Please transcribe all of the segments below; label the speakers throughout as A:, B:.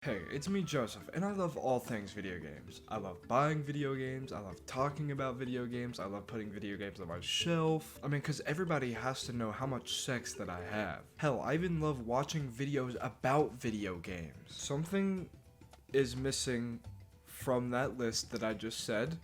A: Hey, it's me, Joesph, and I love all things video games. I love buying video games, I love talking about video games, I love putting video games on my shelf. Cause everybody has to know how much sex that I have. Hell, I even love watching videos about video games. Something is missing from that list that I just said,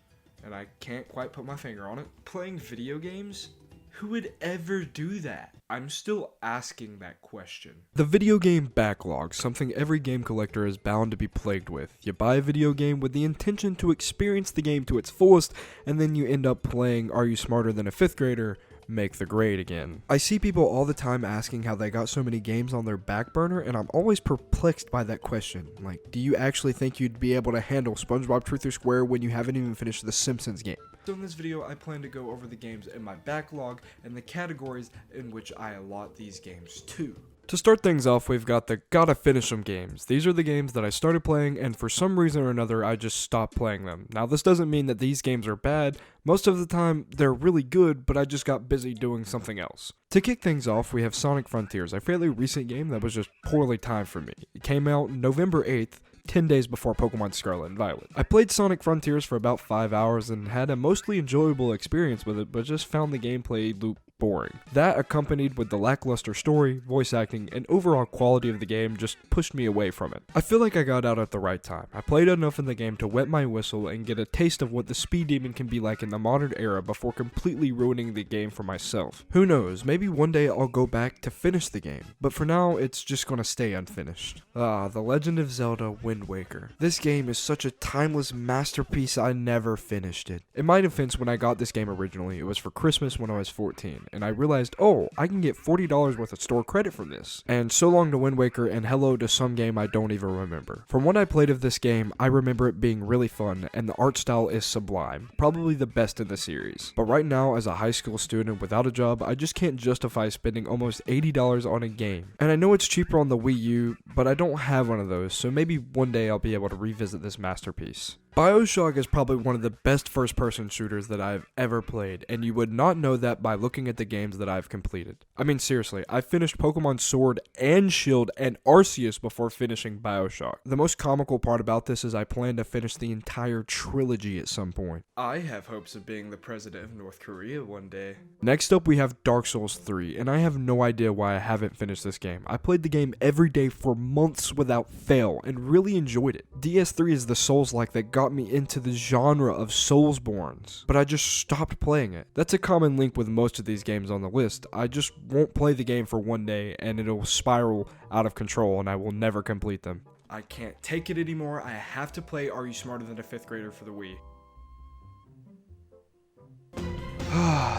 A: and I can't quite put my finger on it. Playing video games? Who would ever do that? I'm still asking that question. The video game backlog, something every game collector is bound to be plagued with. You buy a video game with the intention to experience the game to its fullest, and then you end up playing Are You Smarter Than a 5th Grader? Make the grade again. I see people all the time asking how they got so many games on their back burner, and I'm always perplexed by that question. Like, do you actually think you'd be able to handle SpongeBob Truth or Square when you haven't even finished the Simpsons game? So in this video, I plan to go over the games in my backlog and the categories in which I allot these games to. To start things off, we've got the gotta finish them games. These are the games that I started playing, and for some reason or another, I just stopped playing them. Now, this doesn't mean that these games are bad. Most of the time, they're really good, but I just got busy doing something else. To kick things off, we have Sonic Frontiers, a fairly recent game that was just poorly timed for me. It came out November 8th, 10 days before Pokemon Scarlet and Violet. I played Sonic Frontiers for about 5 hours and had a mostly enjoyable experience with it, but just found the gameplay loop boring. That, accompanied with the lackluster story, voice acting, and overall quality of the game, just pushed me away from it. I feel like I got out at the right time. I played enough in the game to wet my whistle and get a taste of what the speed demon can be like in the modern era before completely ruining the game for myself. Who knows, maybe one day I'll go back to finish the game, but for now it's just gonna stay unfinished. The Legend of Zelda Wind Waker. This game is such a timeless masterpiece, I never finished it. In my defense, when I got this game originally, it was for Christmas when I was 14. And I realized, oh, I can get $40 worth of store credit from this. And so long to Wind Waker and hello to some game I don't even remember. From what I played of this game, I remember it being really fun, and the art style is sublime, probably the best in the series. But right now, as a high school student without a job, I just can't justify spending almost $80 on a game. And I know it's cheaper on the Wii U, but I don't have one of those, so maybe one day I'll be able to revisit this masterpiece. BioShock is probably one of the best first-person shooters that I've ever played, and you would not know that by looking at the games that I've completed. I mean, seriously, I finished Pokemon Sword and Shield and Arceus before finishing BioShock. The most comical part about this is I plan to finish the entire trilogy at some point. I have hopes of being the president of North Korea one day. Next up, we have Dark Souls 3, and I have no idea why I haven't finished this game. I played the game every day for months without fail, and really enjoyed it. DS3 is the Souls-like that got me into the genre of Soulsborns, but I just stopped playing it. That's a common link with most of these games on the list. I just won't play the game for one day and it'll spiral out of control and I will never complete them. I can't take it anymore. I have to play Are You Smarter Than a 5th Grader for the Wii.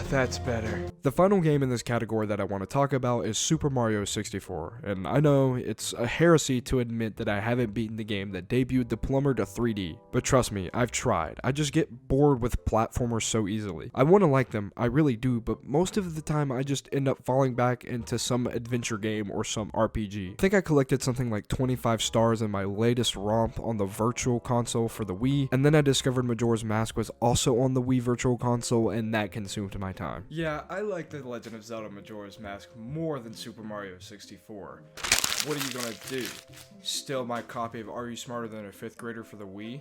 A: That's better. The final game in this category that I want to talk about is Super Mario 64, and I know it's a heresy to admit that I haven't beaten the game that debuted the plumber to 3D, but trust me, I've tried. I just get bored with platformers so easily. I want to like them, I really do, but most of the time I just end up falling back into some adventure game or some RPG. I think I collected something like 25 stars in my latest romp on the Virtual Console for the Wii, and then I discovered Majora's Mask was also on the Wii Virtual Console, and that consumed my time. Yeah, I like The Legend of Zelda Majora's Mask more than Super Mario 64. What are you gonna do? Steal my copy of Are You Smarter Than a 5th Grader for the Wii?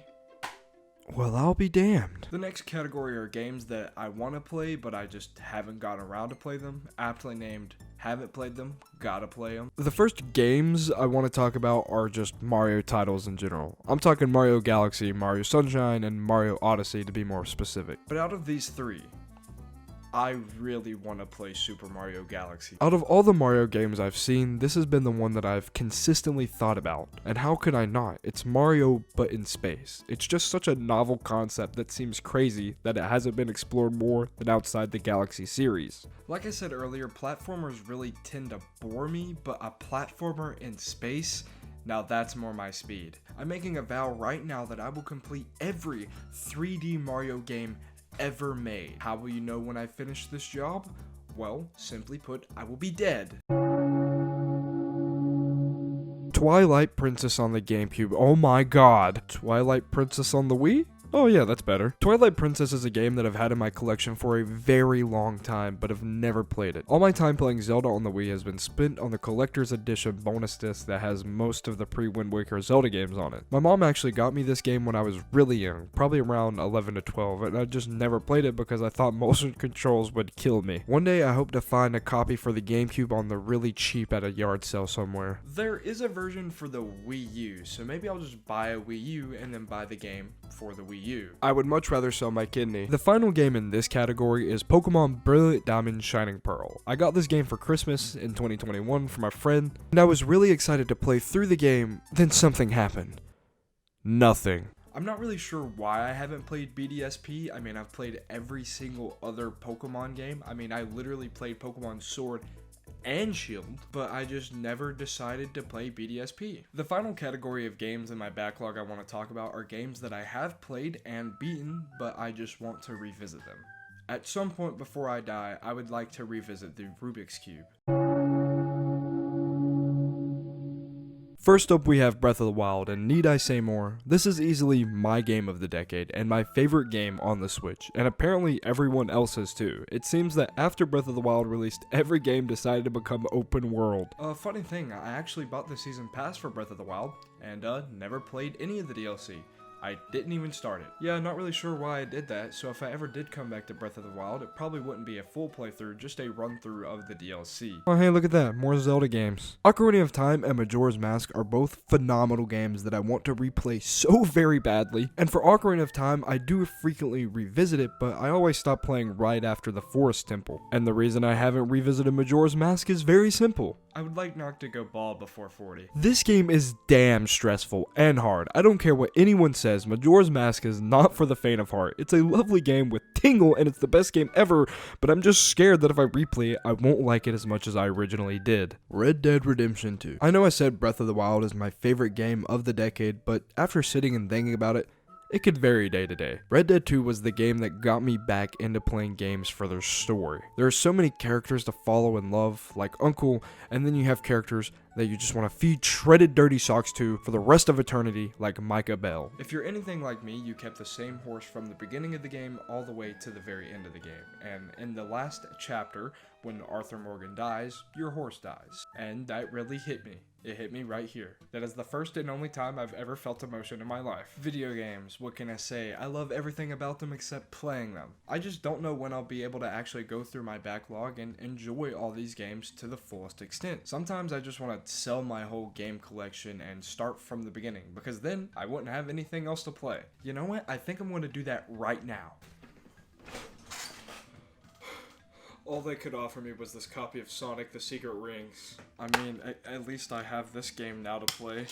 A: Well, I'll be damned. The next category are games that I want to play, but I just haven't gotten around to play them. Aptly named, haven't played them, gotta play them. The first games I want to talk about are just Mario titles in general. I'm talking Mario Galaxy, Mario Sunshine, and Mario Odyssey to be more specific. But out of these three, I really want to play Super Mario Galaxy. Out of all the Mario games I've seen, this has been the one that I've consistently thought about. And how could I not? It's Mario, but in space. It's just such a novel concept that seems crazy that it hasn't been explored more than outside the Galaxy series. Like I said earlier, platformers really tend to bore me, but a platformer in space? Now that's more my speed. I'm making a vow right now that I will complete every 3D Mario game ever made. How will you know when I finish this job? Well, simply put, I will be dead. Twilight Princess on the GameCube. Oh my god. Twilight Princess on the Wii? Oh yeah, that's better. Twilight Princess is a game that I've had in my collection for a very long time, but have never played it. All my time playing Zelda on the Wii has been spent on the collector's edition bonus disc that has most of the pre-Wind Waker Zelda games on it. My mom actually got me this game when I was really young, probably around 11 to 12, and I just never played it because I thought motion controls would kill me. One day I hope to find a copy for the GameCube on the really cheap at a yard sale somewhere. There is a version for the Wii U, so maybe I'll just buy a Wii U and then buy the game for the Wii U. I would much rather sell my kidney. The final game in this category is Pokemon Brilliant Diamond Shining Pearl. I got this game for Christmas in 2021 from a friend, and I was really excited to play through the game, then something happened. Nothing. I'm not really sure why I haven't played BDSP. I mean, I've played every single other Pokemon game. I mean, I literally played Pokemon Sword and Shield, but I just never decided to play BDSP. The final category of games in my backlog I want to talk about are games that I have played and beaten, but I just want to revisit them. At some point before I die, I would like to revisit the Rubik's Cube. First up, we have Breath of the Wild, and need I say more? This is easily my game of the decade, and my favorite game on the Switch, and apparently everyone else's too. It seems that after Breath of the Wild released, every game decided to become open world. Funny thing, I actually bought the season pass for Breath of the Wild, and never played any of the DLC. I didn't even start it. Yeah, not really sure why I did that, so if I ever did come back to Breath of the Wild, it probably wouldn't be a full playthrough, just a run-through of the DLC. Oh hey, look at that, more Zelda games. Ocarina of Time and Majora's Mask are both phenomenal games that I want to replay so very badly, and for Ocarina of Time, I do frequently revisit it, but I always stop playing right after the Forest Temple. And the reason I haven't revisited Majora's Mask is very simple. I would like Noct to go bald before 40. This game is damn stressful and hard. I don't care what anyone says, Majora's Mask is not for the faint of heart. It's a lovely game with tingle and it's the best game ever, but I'm just scared that if I replay it, I won't like it as much as I originally did. Red Dead Redemption 2. I know I said Breath of the Wild is my favorite game of the decade, but after sitting and thinking about it, it could vary day to day. Red Dead 2 was the game that got me back into playing games for their story. There are so many characters to follow and love, like Uncle, and then you have characters that you just want to feed shredded dirty socks to for the rest of eternity, like Micah Bell. If you're anything like me, you kept the same horse from the beginning of the game all the way to the very end of the game. And in the last chapter, when Arthur Morgan dies, your horse dies. And that really hit me. It hit me right here. That is the first and only time I've ever felt emotion in my life. Video games, what can I say? I love everything about them except playing them. I just don't know when I'll be able to actually go through my backlog and enjoy all these games to the fullest extent. Sometimes I just want to sell my whole game collection and start from the beginning, because then I wouldn't have anything else to play. You know what? I think I'm going to do that right now. All they could offer me was this copy of Sonic the Secret Rings. I mean, at least I have this game now to play.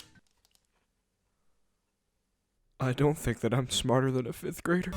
A: I don't think that I'm smarter than a 5th grader.